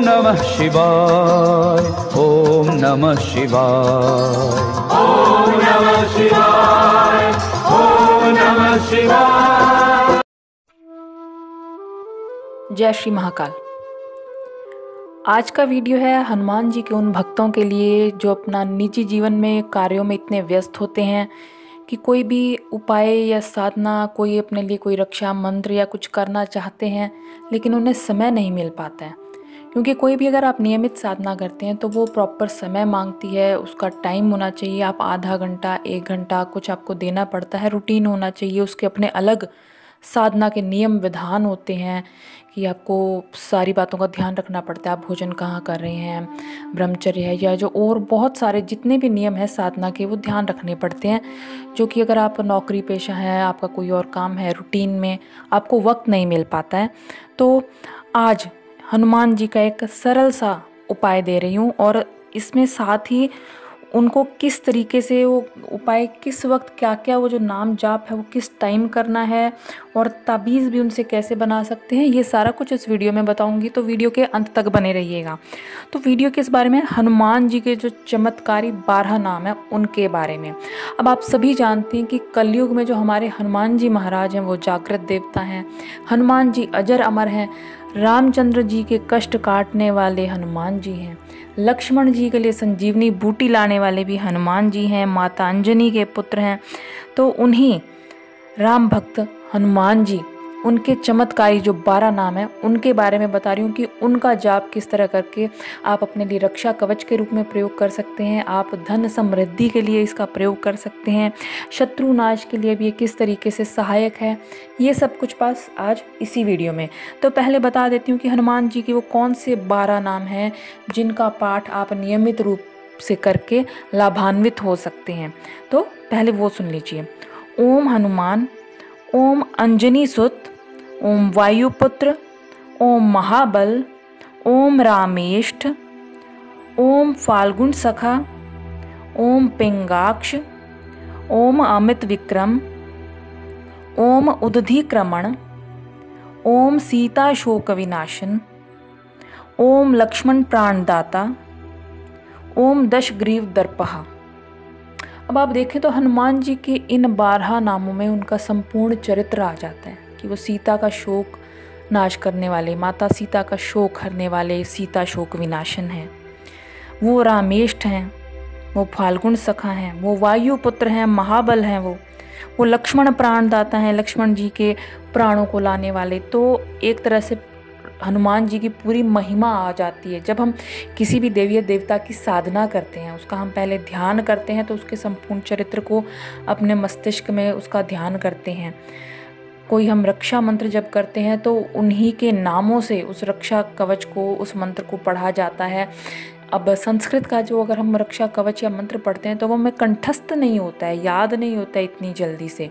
नमः शिवाय, ओम नमः शिवाय, ओम नमः शिवाय, ओम नमः शिवाय। जय श्री महाकाल। आज का वीडियो है हनुमान जी के उन भक्तों के लिए जो अपना निजी जीवन में कार्यों में इतने व्यस्त होते हैं कि कोई भी उपाय या साधना, कोई अपने लिए कोई रक्षा मंत्र या कुछ करना चाहते हैं लेकिन उन्हें समय नहीं मिल पाता है। क्योंकि कोई भी अगर आप नियमित साधना करते हैं तो वो प्रॉपर समय मांगती है, उसका टाइम होना चाहिए। आप आधा घंटा 1 घंटा कुछ आपको देना पड़ता है, रूटीन होना चाहिए, उसके अपने अलग साधना के नियम विधान होते हैं कि आपको सारी बातों का ध्यान रखना पड़ता है। आप भोजन कहाँ कर रहे हैं, ब्रह्मचर्य है या जो और बहुत सारे जितने भी नियम हैं साधना के, वो ध्यान रखने पड़ते हैं। जो कि अगर आप नौकरी पेशा है, आपका कोई और काम है, रूटीन में आपको वक्त नहीं मिल पाता है। तो आज हनुमान जी का एक सरल सा उपाय दे रही हूँ और इसमें साथ ही उनको किस तरीके से वो उपाय किस वक्त क्या क्या वो जो नाम जाप है वो किस टाइम करना है और ताबीज़ भी उनसे कैसे बना सकते हैं, ये सारा कुछ इस वीडियो में बताऊंगी। तो वीडियो के अंत तक बने रहिएगा। तो वीडियो किस बारे में? हनुमान जी के जो चमत्कारी 12 नाम है उनके बारे में। अब आप सभी जानते हैं कि कलयुग में जो हमारे हनुमान जी महाराज हैं वो जागृत देवता हैं। हनुमान जी अजर अमर हैं। रामचंद्र जी के कष्ट काटने वाले हनुमान जी हैं। लक्ष्मण जी के लिए संजीवनी बूटी लाने वाले भी हनुमान जी हैं। माता अंजनी के पुत्र हैं। तो उन्हीं राम भक्त हनुमान जी, उनके चमत्कारी जो 12 नाम हैं उनके बारे में बता रही हूँ कि उनका जाप किस तरह करके आप अपने लिए रक्षा कवच के रूप में प्रयोग कर सकते हैं। आप धन समृद्धि के लिए इसका प्रयोग कर सकते हैं। शत्रु नाश के लिए भी ये किस तरीके से सहायक है, ये सब कुछ पास आज इसी वीडियो में। तो पहले बता देती हूँ कि हनुमान जी के वो कौन से 12 नाम हैं जिनका पाठ आप नियमित रूप से करके लाभान्वित हो सकते हैं। तो पहले वो सुन लीजिए। ओम हनुमान, ओम अंजनी सुत, ओम वायुपुत्र, ओम महाबल, ओम रामेष्ठ, ओम फाल्गुन सखा, ओम पिंगाक्ष, ओम अमित विक्रम, ओम उदधिक्रमण, ओम सीता शोक विनाशन, ओम लक्ष्मण प्राणदाता, ओम दशग्रीव दर्पहा। अब आप देखें तो हनुमान जी के इन 12 नामों में उनका संपूर्ण चरित्र आ जाता है कि वो सीता का शोक नाश करने वाले, माता सीता का शोक हरने वाले सीता शोक विनाशन हैं। वो रामेष्ठ हैं, वो फाल्गुन सखा हैं, वो वायुपुत्र हैं, महाबल हैं, वो लक्ष्मण प्राणदाता हैं, लक्ष्मण जी के प्राणों को लाने वाले। तो एक तरह से हनुमान जी की पूरी महिमा आ जाती है। जब हम किसी भी देवी या देवता की साधना करते हैं, उसका हम पहले ध्यान करते हैं तो उसके संपूर्ण चरित्र को अपने मस्तिष्क में उसका ध्यान करते हैं। कोई हम रक्षा मंत्र जब करते हैं तो उन्हीं के नामों से उस रक्षा कवच को, उस मंत्र को पढ़ा जाता है। अब संस्कृत का जो अगर हम रक्षा कवच या मंत्र पढ़ते हैं तो वो हमें कंठस्थ नहीं होता है, याद नहीं होता है इतनी जल्दी से।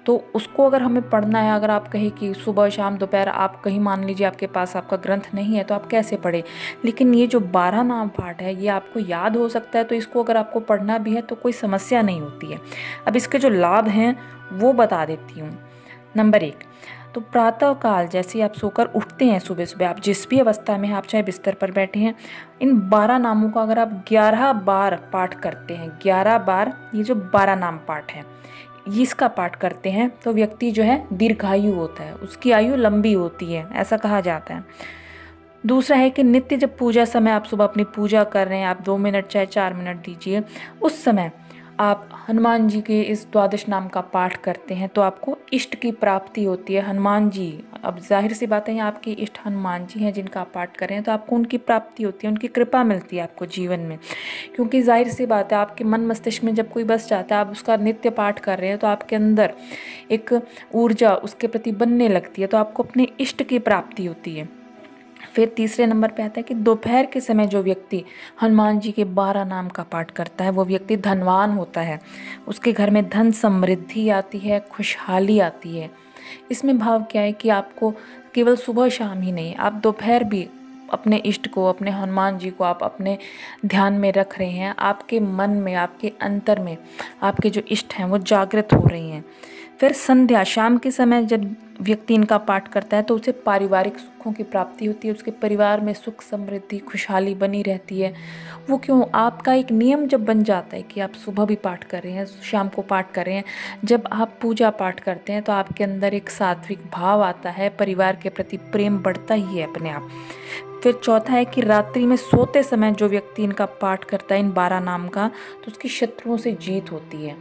तो उसको अगर हमें पढ़ना है, अगर आप कहें कि सुबह शाम दोपहर, आप कहीं मान लीजिए आपके पास आपका ग्रंथ नहीं है तो आप कैसे पढ़ें। लेकिन ये जो 12 नाम पाठ है ये आपको याद हो सकता है, तो इसको अगर आपको पढ़ना भी है तो कोई समस्या नहीं होती है। अब इसके जो लाभ हैं वो बता देती हूँ। नंबर 1, तो प्रातः काल जैसे आप सोकर उठते हैं, सुबह सुबह आप जिस भी अवस्था में हैं, आप चाहे बिस्तर पर बैठे हैं, इन 12 नामों का अगर आप 11 बार पाठ करते हैं, 11 बार ये जो 12 नाम पाठ है इसका पाठ करते हैं तो व्यक्ति जो है दीर्घायु होता है, उसकी आयु लंबी होती है, ऐसा कहा जाता है। दूसरा है कि नित्य जब पूजा समय आप सुबह अपनी पूजा कर रहे हैं, आप 2 मिनट चाहे 4 मिनट दीजिए, उस समय आप हनुमान जी के इस 12 नाम का पाठ करते हैं तो आपको इष्ट की प्राप्ति होती है। हनुमान जी, अब जाहिर सी बात है यहाँ आपकी इष्ट हनुमान जी हैं जिनका आप पाठ कर रहे हैं, तो आपको उनकी प्राप्ति होती है, उनकी कृपा मिलती है आपको जीवन में। क्योंकि जाहिर सी बात है आपके मन मस्तिष्क में जब कोई बस जाता है, आप उसका नित्य पाठ कर रहे हैं तो आपके अंदर एक ऊर्जा उसके प्रति बनने लगती है, तो आपको अपने इष्ट की प्राप्ति होती है। फिर तीसरे नंबर पे आता है कि दोपहर के समय जो व्यक्ति हनुमान जी के 12 नाम का पाठ करता है वो व्यक्ति धनवान होता है, उसके घर में धन समृद्धि आती है, खुशहाली आती है। इसमें भाव क्या है कि आपको केवल सुबह शाम ही नहीं, आप दोपहर भी अपने इष्ट को, अपने हनुमान जी को आप अपने ध्यान में रख रहे हैं, आपके मन में, आपके अंतर में आपके जो इष्ट हैं वो जागृत हो रही हैं। फिर संध्या, शाम के समय जब व्यक्ति इनका पाठ करता है तो उसे पारिवारिक सुखों की प्राप्ति होती है, उसके परिवार में सुख समृद्धि खुशहाली बनी रहती है। वो क्यों, आपका एक नियम जब बन जाता है कि आप सुबह भी पाठ कर रहे हैं, शाम को पाठ कर रहे हैं, जब आप पूजा पाठ करते हैं तो आपके अंदर एक सात्विक भाव आता है, परिवार के प्रति प्रेम बढ़ता ही है अपने आप। फिर चौथा है कि रात्रि में सोते समय जो व्यक्ति इनका पाठ करता है इन 12 नाम का, तो उसकी शत्रुओं से जीत होती है।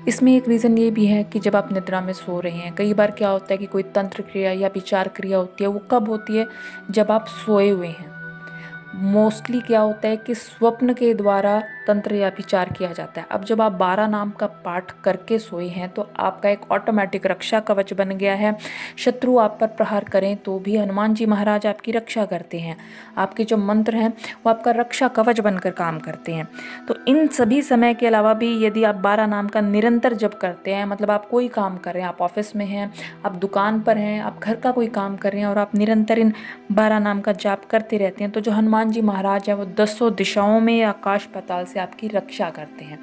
इसमें एक रीज़न ये भी है कि जब आप निद्रा में सो रहे हैं, कई बार क्या होता है कि कोई तंत्र क्रिया या विचार क्रिया होती है, वो कब होती है, जब आप सोए हुए हैं। मोस्टली क्या होता है कि स्वप्न के द्वारा तंत्र या विचार किया जाता है। अब जब आप 12 नाम का पाठ करके सोए हैं तो आपका एक ऑटोमेटिक रक्षा कवच बन गया है। शत्रु आप पर प्रहार करें तो भी हनुमान जी महाराज आपकी रक्षा करते हैं। आपके जो मंत्र हैं वो आपका रक्षा कवच बनकर काम करते हैं। तो इन सभी समय के अलावा भी यदि आप 12 नाम का निरंतर जप करते हैं, मतलब आप कोई काम कर रहे हैं, आप ऑफिस में हैं, आप दुकान पर हैं, आप घर का कोई काम कर रहे हैं और आप निरंतर इन 12 नाम का जाप करते रहते हैं, तो जो हनुमान जी महाराज हैं वो 10 दिशाओं में आकाश पाताल से आपकी रक्षा करते हैं।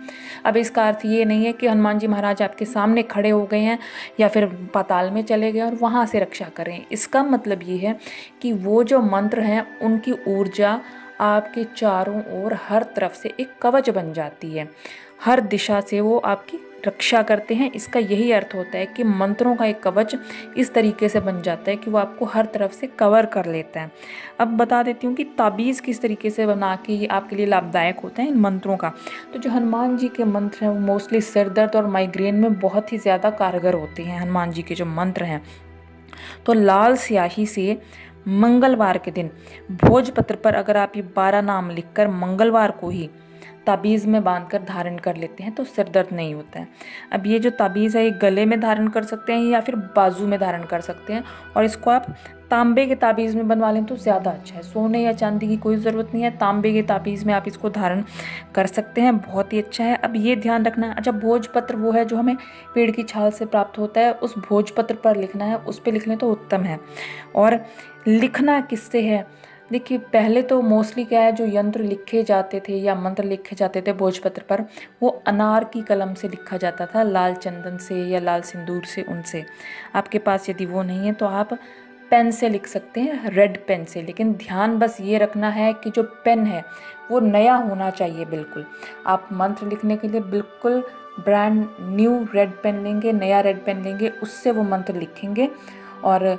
अब इसका अर्थ ये नहीं है कि हनुमान जी महाराज आपके सामने खड़े हो गए हैं या फिर पाताल में चले गए और वहाँ से रक्षा करें। इसका मतलब ये है कि वो जो मंत्र हैं उनकी ऊर्जा आपके चारों ओर हर तरफ से एक कवच बन जाती है, हर दिशा से वो आपकी रक्षा करते हैं। इसका यही अर्थ होता है कि मंत्रों का एक कवच इस तरीके से बन जाता है कि वो आपको हर तरफ से कवर कर लेता है। अब बता देती हूँ कि ताबीज़ किस तरीके से बना के ये आपके लिए लाभदायक होता है इन मंत्रों का। तो जो हनुमान जी के मंत्र हैं वो मोस्टली सिर दर्द और माइग्रेन में बहुत ही ज़्यादा कारगर होते हैं। हनुमान जी के जो मंत्र हैं, तो लाल स्याही से मंगलवार के दिन भोजपत्र पर अगर आप ये 12 नाम लिखकर मंगलवार को ही ताबीज़ में बांधकर धारण कर लेते हैं तो सिर दर्द नहीं होता है। अब ये जो ताबीज़ है ये गले में धारण कर सकते हैं या फिर बाजू में धारण कर सकते हैं, और इसको आप तांबे के ताबीज़ में बनवा लें तो ज़्यादा अच्छा है। सोने या चांदी की कोई ज़रूरत नहीं है, तांबे के ताबीज़ में आप इसको धारण कर सकते हैं, बहुत ही अच्छा है। अब ये ध्यान रखना है, अच्छा भोजपत्र वो है जो हमें पेड़ की छाल से प्राप्त होता है, उस भोजपत्र पर लिखना है, उस पर लिख लें तो उत्तम है। और लिखना किससे है, देखिए पहले तो मोस्टली क्या है, जो यंत्र लिखे जाते थे या मंत्र लिखे जाते थे भोजपत्र पर, वो अनार की कलम से लिखा जाता था, लाल चंदन से या लाल सिंदूर से। उनसे आपके पास यदि वो नहीं है तो आप पेन से लिख सकते हैं, रेड पेन से। लेकिन ध्यान बस ये रखना है कि जो पेन है वो नया होना चाहिए बिल्कुल। आप मंत्र लिखने के लिए बिल्कुल ब्रांड न्यू रेड पेन लेंगे, नया रेड पेन लेंगे, उससे वो मंत्र लिखेंगे और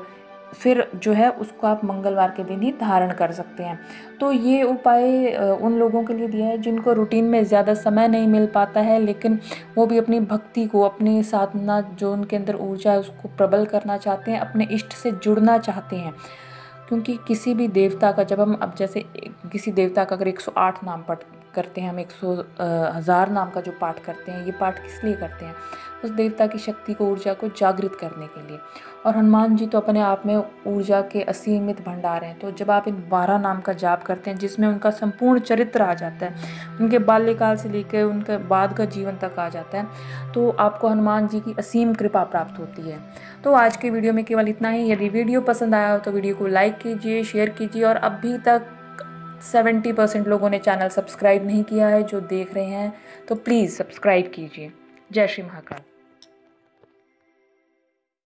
फिर जो है उसको आप मंगलवार के दिन ही धारण कर सकते हैं। तो ये उपाय उन लोगों के लिए दिया है जिनको रूटीन में ज़्यादा समय नहीं मिल पाता है, लेकिन वो भी अपनी भक्ति को, अपनी साधना जो उनके अंदर ऊर्जा है उसको प्रबल करना चाहते हैं, अपने इष्ट से जुड़ना चाहते हैं। क्योंकि किसी भी देवता का जब हम, अब जैसे किसी देवता का अगर 108 नाम पाठ करते हैं, हम 100,000 नाम का जो पाठ करते हैं, ये पाठ किस लिए करते हैं, उस देवता की शक्ति को, ऊर्जा को जागृत करने के लिए। और हनुमान जी तो अपने आप में ऊर्जा के असीमित भंडार हैं। तो जब आप इन 12 नाम का जाप करते हैं जिसमें उनका संपूर्ण चरित्र आ जाता है, उनके बाल्यकाल से लेकर उनके बाद का जीवन तक आ जाता है, तो आपको हनुमान जी की असीम कृपा प्राप्त होती है। तो आज के वीडियो में केवल इतना ही। यदि वीडियो पसंद आया हो तो वीडियो को लाइक कीजिए, शेयर कीजिए, और अभी तक 70% लोगों ने चैनल सब्सक्राइब नहीं किया है जो देख रहे हैं, तो प्लीज़ सब्सक्राइब कीजिए। जय श्री महाकाल।